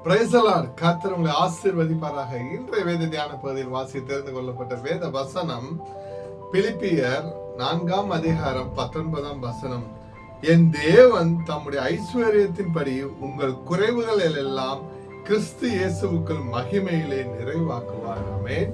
Praise the Lord. கர்த்தர் உங்களை ஆசீர்வதிப்பாராக. இன்றைய வேத தியான பகுதியில் வாசி தெரிந்து கொள்ளப்பட்ட வேத வசனம் பிலிப்பியர் 4 அதிகாரம் 19 வசனம். என் தேவன் தம்முடைய ஐஸ்வர்யத்தின்படி உங்கள் குறைவுகள் எல்லாம் கிறிஸ்து இயேசுவுக்குள் மகிமையிலே நிறைவாக்குவார். ஆமென்.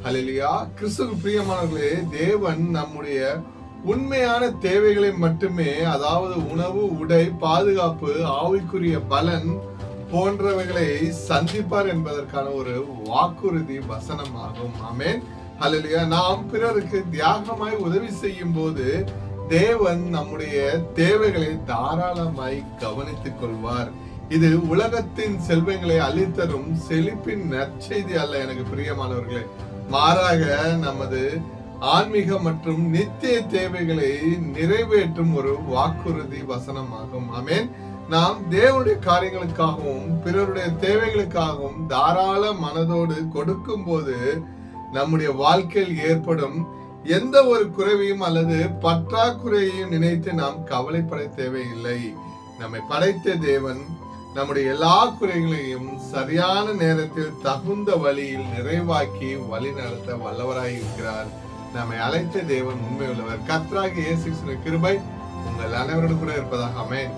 ஹல்லேலூயா. கிறிஸ்துவுக்கு பிரியமானவர்களே, தேவன் நம்முடைய உண்மையான தேவைகளை மட்டுமே, அதாவது உணவு, உடை, பாதுகாப்பு, ஆவிக்குரிய பலன் போன்றவைகளை சந்திப்பார் என்பதற்கான ஒரு வாக்குறுதி வசனமாகும். ஆமென். ஹல்லேலூயா. நாம் பிறருக்கு தியாகமாய் உதவி செய்யும் போது தேவன் நம்முடைய தேவைகளை தாராளமாய் கவனித்துக் கொள்வார். இது உலகத்தின் செல்வங்களை அள்ளித்தரும் செழிப்பின் நற்செய்தி அல்ல எனக்கு பிரியமானவர்களே. மாறாக நமது ஆன்மீக மற்றும் நித்திய தேவைகளை நிறைவேற்றும் ஒரு வாக்குறுதி வசனமாகும். ஆமென். நாம் தேவனுடைய காரியங்களுக்காகவும் பிறருடைய தேவைகளுக்காகவும் தாராள மனதோடு கொடுக்கும் போது நம்முடைய வாழ்க்கையில் ஏற்படும் எந்த ஒரு குறைவையும் அல்லது பற்றாக்குறையையும் நினைத்து நாம் கவலைப்பட தேவையில்லை. நம்மை படைத்த தேவன் நம்முடைய எல்லா குறைகளையும் சரியான நேரத்தில் தகுந்த வழியில் நிறைவாக்கி வழி நடத்த வல்லவராய் இருக்கிறார். நம்மை அழைத்த தேவன் உண்மை உள்ளவர். கர்த்தராகிய இயேசு கிறிஸ்துவின் கிருபை உங்கள் அனைவரோடு கூட இருப்பதாக. ஆமென்.